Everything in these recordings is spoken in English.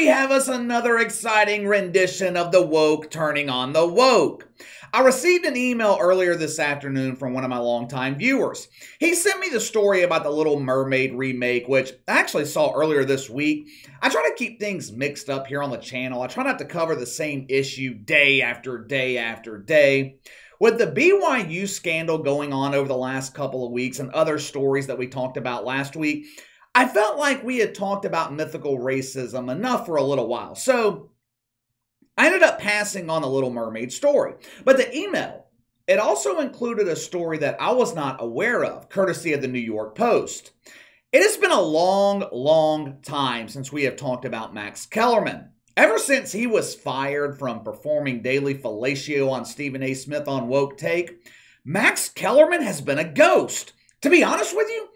we have us another exciting rendition of the woke turning on the woke. I received an email earlier this afternoon from one of my longtime viewers. He sent me the story about the Little Mermaid remake, which I actually saw earlier this week. I try to keep things mixed up here on the channel. I try not to cover the same issue day after day after day. With the BYU scandal going on over the last couple of weeks and other stories that we talked about last week, I felt like we had talked about mythical racism enough for a little while. So I ended up passing on the Little Mermaid story. But the email, it also included a story that I was not aware of, courtesy of the New York Post. It has been a long time since we have talked about Max Kellerman. Ever since he was fired from performing daily fellatio on Stephen A. Smith on Woke Take, Max Kellerman has been a ghost. To be honest with you,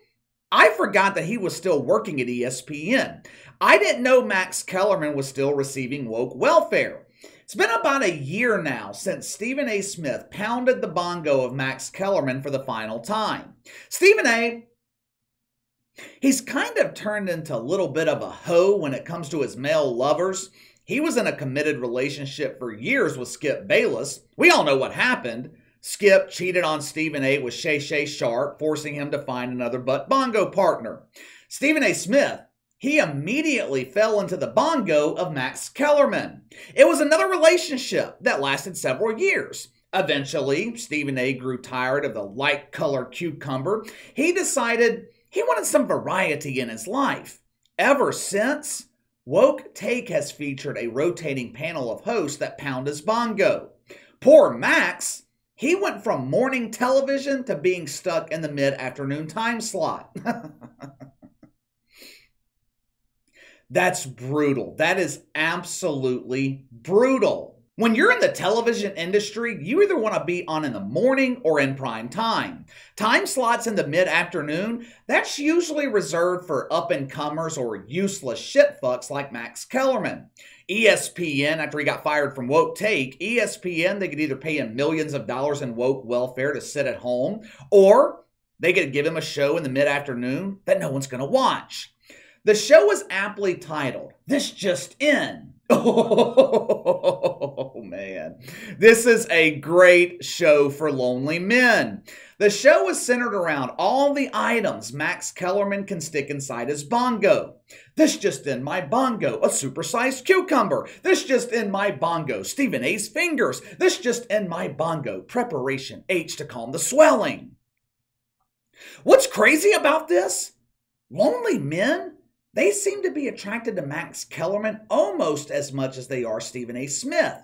I forgot that he was still working at ESPN. I didn't know Max Kellerman was still receiving woke welfare. It's been about a year now since Stephen A. Smith pounded the bongo of Max Kellerman for the final time. Stephen A., he's kind of turned into a little bit of a hoe when it comes to his male lovers. He was in a committed relationship for years with Skip Bayless. We all know what happened. Skip cheated on Stephen A. with Shay Shay Sharp, forcing him to find another butt bongo partner. Stephen A. Smith, he immediately fell into the bongo of Max Kellerman. It was another relationship that lasted several years. Eventually, Stephen A. grew tired of the light-colored cucumber. He decided he wanted some variety in his life. Ever since, Woke Take has featured a rotating panel of hosts that pound his bongo. Poor Max, he went from morning television to being stuck in the mid-afternoon time slot. That's brutal. That is absolutely brutal. When you're in the television industry, you either want to be on in the morning or in prime time. Time slots in the mid-afternoon, that's usually reserved for up-and-comers or useless shitfucks like Max Kellerman. ESPN, after he got fired from Woke Take, ESPN, they could either pay him millions of dollars in woke welfare to sit at home, or they could give him a show in the mid-afternoon that no one's going to watch. The show is aptly titled, This Just In. Oh, man. This is a great show for lonely men. The show is centered around all the items Max Kellerman can stick inside his bongo. This just in my bongo, a supersized cucumber. This just in my bongo, Stephen A.'s fingers. This just in my bongo, preparation H to calm the swelling. What's crazy about this? Lonely men? They seem to be attracted to Max Kellerman almost as much as they are Stephen A. Smith.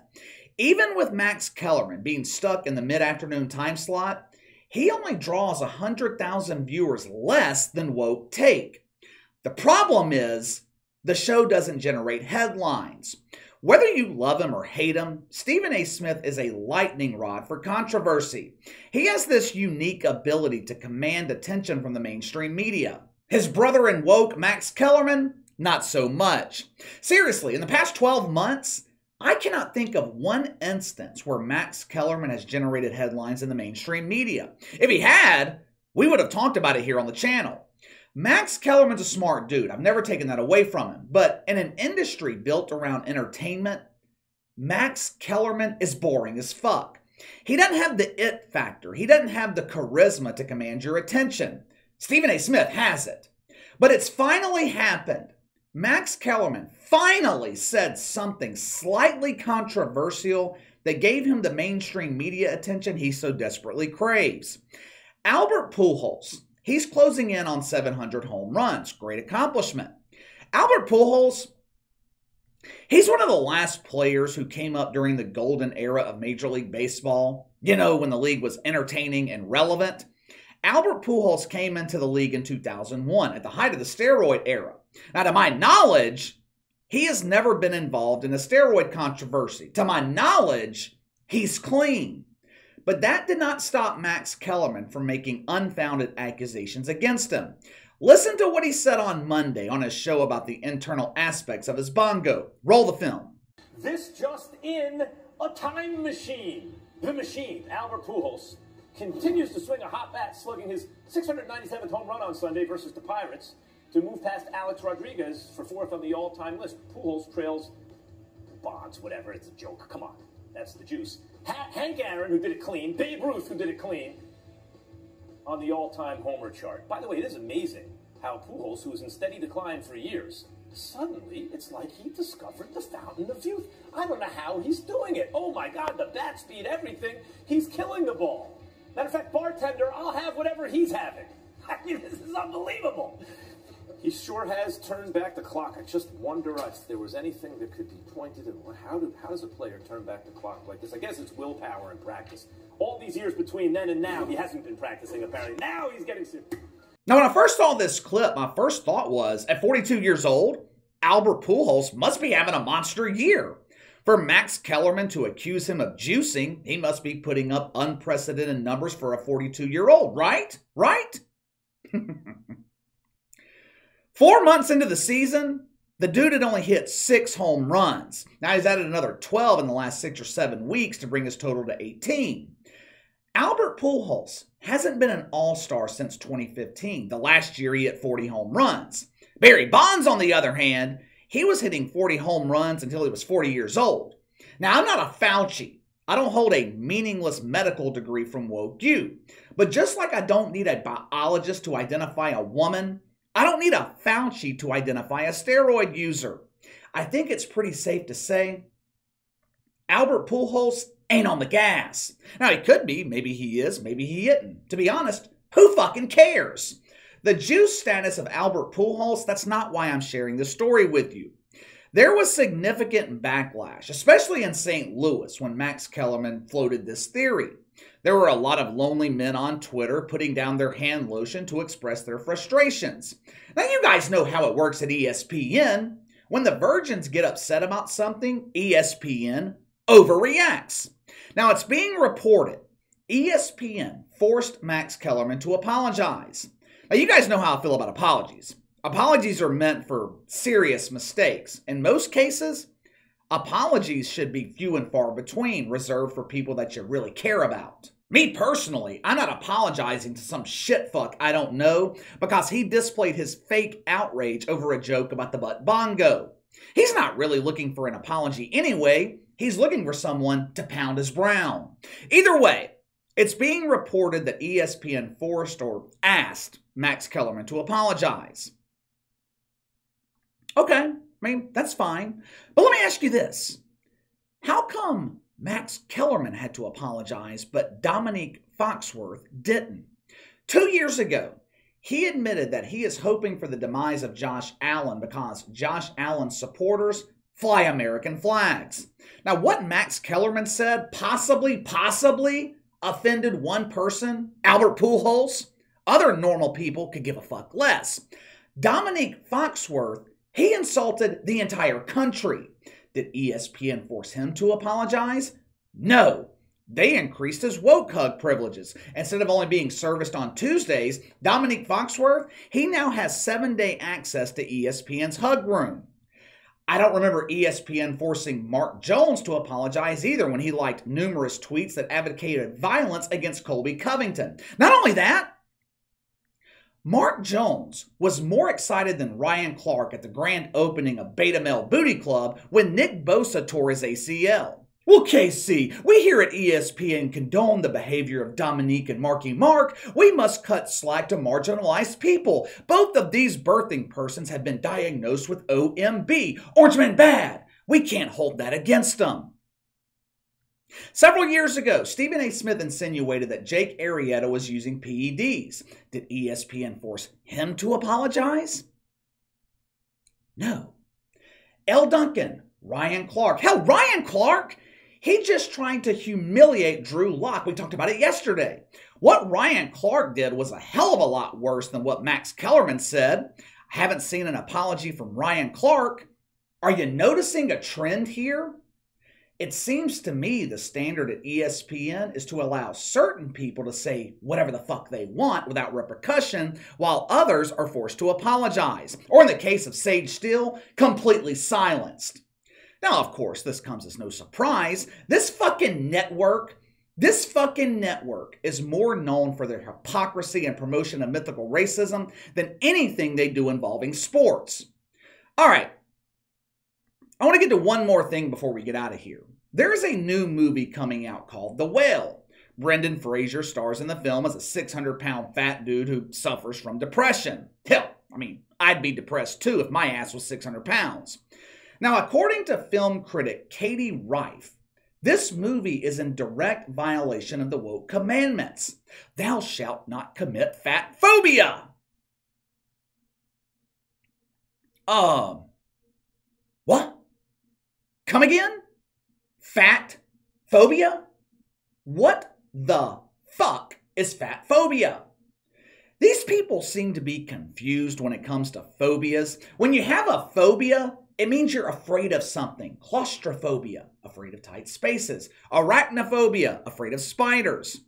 Even with Max Kellerman being stuck in the mid-afternoon time slot, he only draws 100,000 viewers less than Woke Take. The problem is, the show doesn't generate headlines. Whether you love him or hate him, Stephen A. Smith is a lightning rod for controversy. He has this unique ability to command attention from the mainstream media. His brother in woke, Max Kellerman, not so much. Seriously, in the past 12 months, I cannot think of one instance where Max Kellerman has generated headlines in the mainstream media. If he had, we would have talked about it here on the channel. Max Kellerman's a smart dude. I've never taken that away from him. But in an industry built around entertainment, Max Kellerman is boring as fuck. He doesn't have the it factor. He doesn't have the charisma to command your attention. Stephen A. Smith has it. But it's finally happened. Max Kellerman finally said something slightly controversial that gave him the mainstream media attention he so desperately craves. Albert Pujols, he's closing in on 700 home runs. Great accomplishment. Albert Pujols, he's one of the last players who came up during the golden era of Major League Baseball. You know, when the league was entertaining and relevant. Albert Pujols came into the league in 2001 at the height of the steroid era. Now, to my knowledge, he has never been involved in a steroid controversy. To my knowledge, he's clean. But that did not stop Max Kellerman from making unfounded accusations against him. Listen to what he said on Monday on his show about the internal aspects of his bongo. Roll the film. This just in, a time machine. The machine, Albert Pujols, continues to swing a hot bat, slugging his 697th home run on Sunday versus the Pirates. to move past Alex Rodriguez for fourth on the all-time list. Pujols trails Bonds, whatever. It's a joke. Come on. That's the juice. Hank Aaron, who did it clean. Babe Ruth, who did it clean. On the all-time homer chart. By the way, it is amazing how Pujols, who was in steady decline for years, suddenly it's like he discovered the fountain of youth. I don't know how he's doing it. Oh my God, the bat speed, everything. He's killing the ball. Matter of fact, bartender, I'll have whatever he's having. I mean, this is unbelievable. He sure has turned back the clock. I just wonder if there was anything that could be pointed at. How does a player turn back the clock like this? I guess it's willpower and practice. All these years between then and now, he hasn't been practicing, apparently. Now he's getting serious. Now, when I first saw this clip, my first thought was, at 42 years old, Albert Pujols must be having a monster year. For Max Kellerman to accuse him of juicing, he must be putting up unprecedented numbers for a 42-year-old, right? Right? 4 months into the season, the dude had only hit 6 home runs. Now he's added another 12 in the last 6 or 7 weeks to bring his total to 18. Albert Pujols hasn't been an all-star since 2015. The last year he hit 40 home runs. Barry Bonds, on the other hand, he was hitting 40 home runs until he was 40 years old. Now, I'm not a Fauci. I don't hold a meaningless medical degree from Woke U. But just like I don't need a biologist to identify a woman, I don't need a Fauci to identify a steroid user. I think it's pretty safe to say Albert Pujols ain't on the gas. Now, he could be. Maybe he is. Maybe he isn't. To be honest, who fucking cares? The juice status of Albert Pujols, that's not why I'm sharing this story with you. There was significant backlash, especially in St. Louis, when Max Kellerman floated this theory. There were a lot of lonely men on Twitter putting down their hand lotion to express their frustrations. Now, you guys know how it works at ESPN. When the virgins get upset about something, ESPN overreacts. Now, it's being reported ESPN forced Max Kellerman to apologize. Now, you guys know how I feel about apologies. Apologies are meant for serious mistakes. In most cases, apologies should be few and far between, reserved for people that you really care about. Me personally, I'm not apologizing to some shitfuck I don't know because he displayed his fake outrage over a joke about the butt bongo. He's not really looking for an apology anyway. He's looking for someone to pound his brown. Either way, it's being reported that ESPN forced or asked Max Kellerman to apologize. Okay, I mean, that's fine. But let me ask you this. How come Max Kellerman had to apologize, but Dominique Foxworth didn't? 2 years ago, he admitted that he is hoping for the demise of Josh Allen because Josh Allen's supporters fly American flags. Now, what Max Kellerman said possibly offended one person, Albert Pujols. Other normal people could give a fuck less. Dominique Foxworth, he insulted the entire country. Did ESPN force him to apologize? No. They increased his woke hug privileges. Instead of only being serviced on Tuesdays, Dominique Foxworth, he now has 7-day access to ESPN's hug room. I don't remember ESPN forcing Mark Jones to apologize either when he liked numerous tweets that advocated violence against Colby Covington. Not only that, Mark Jones was more excited than Ryan Clark at the grand opening of Beta Male Booty Club when Nick Bosa tore his ACL. Well, KC, we here at ESPN condone the behavior of Dominique and Marky Mark. We must cut slack to marginalized people. Both of these birthing persons have been diagnosed with OMB, Orange Man Bad. We can't hold that against them. Several years ago, Stephen A. Smith insinuated that Jake Arrieta was using PEDs. Did ESPN force him to apologize? No. L. Duncan, Ryan Clark. Hell, Ryan Clark? He's just trying to humiliate Drew Lock. We talked about it yesterday. What Ryan Clark did was a hell of a lot worse than what Max Kellerman said. I haven't seen an apology from Ryan Clark. Are you noticing a trend here? It seems to me the standard at ESPN is to allow certain people to say whatever the fuck they want without repercussion, while others are forced to apologize, or in the case of Sage Steele, completely silenced. Now, of course, this comes as no surprise. This fucking network This fucking network is more known for their hypocrisy and promotion of mythical racism than anything they do involving sports. All right. I want to get to one more thing before we get out of here. There is a new movie coming out called The Whale. Brendan Fraser stars in the film as a 600-pound fat dude who suffers from depression. Hell, I'd be depressed too if my ass was 600 pounds. Now, according to film critic Katie Rife, this movie is in direct violation of the woke commandments. Thou shalt not commit fat phobia. What? Come again? Fat phobia? What the fuck is fat phobia? These people seem to be confused when it comes to phobias. When you have a phobia, it means you're afraid of something. Claustrophobia, afraid of tight spaces. Arachnophobia, afraid of spiders.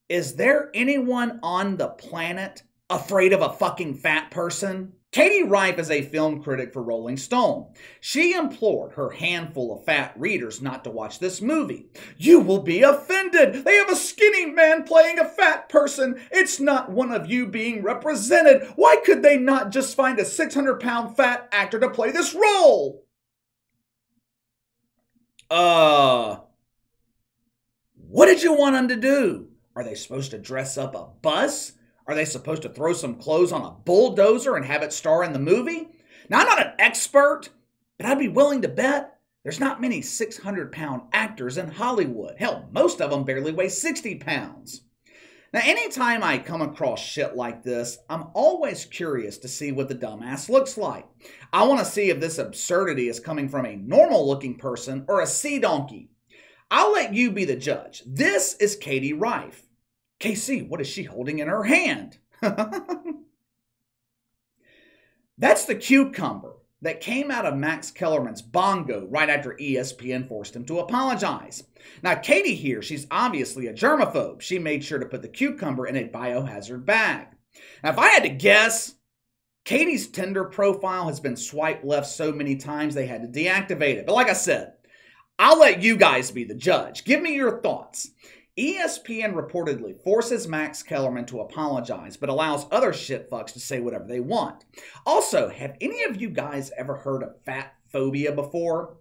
Is there anyone on the planet afraid of a fucking fat person? Katie Rife is a film critic for Rolling Stone. She implored her handful of fat readers not to watch this movie. You will be offended. They have a skinny man playing a fat person. It's not one of you being represented. Why could they not just find a 600-pound fat actor to play this role? What did you want them to do? Are they supposed to dress up a bus? Are they supposed to throw some clothes on a bulldozer and have it star in the movie? Now, I'm not an expert, but I'd be willing to bet there's not many 600-pound actors in Hollywood. Hell, most of them barely weigh 60 pounds. Now, anytime I come across shit like this, I'm always curious to see what the dumbass looks like. I want to see if this absurdity is coming from a normal-looking person or a sea donkey. I'll let you be the judge. This is Katie Rife. KC, what is she holding in her hand? That's the cucumber that came out of Max Kellerman's bongo right after ESPN forced him to apologize. Now, Katie here, she's obviously a germaphobe. She made sure to put the cucumber in a biohazard bag. Now, if I had to guess, Katie's Tinder profile has been swiped left so many times they had to deactivate it. But like I said, I'll let you guys be the judge. Give me your thoughts. ESPN reportedly forces Max Kellerman to apologize, but allows other shitfucks to say whatever they want. Also, have any of you guys ever heard of fat phobia before?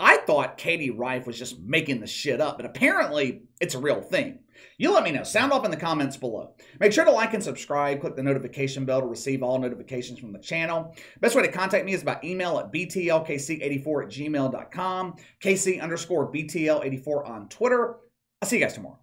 I thought Katie Rife was just making the shit up, but apparently it's a real thing. You let me know. Sound off in the comments below. Make sure to like and subscribe. Click the notification bell to receive all notifications from the channel. Best way to contact me is by email at btlkc84@gmail.com, KC_BTL84 on Twitter. I'll see you guys tomorrow.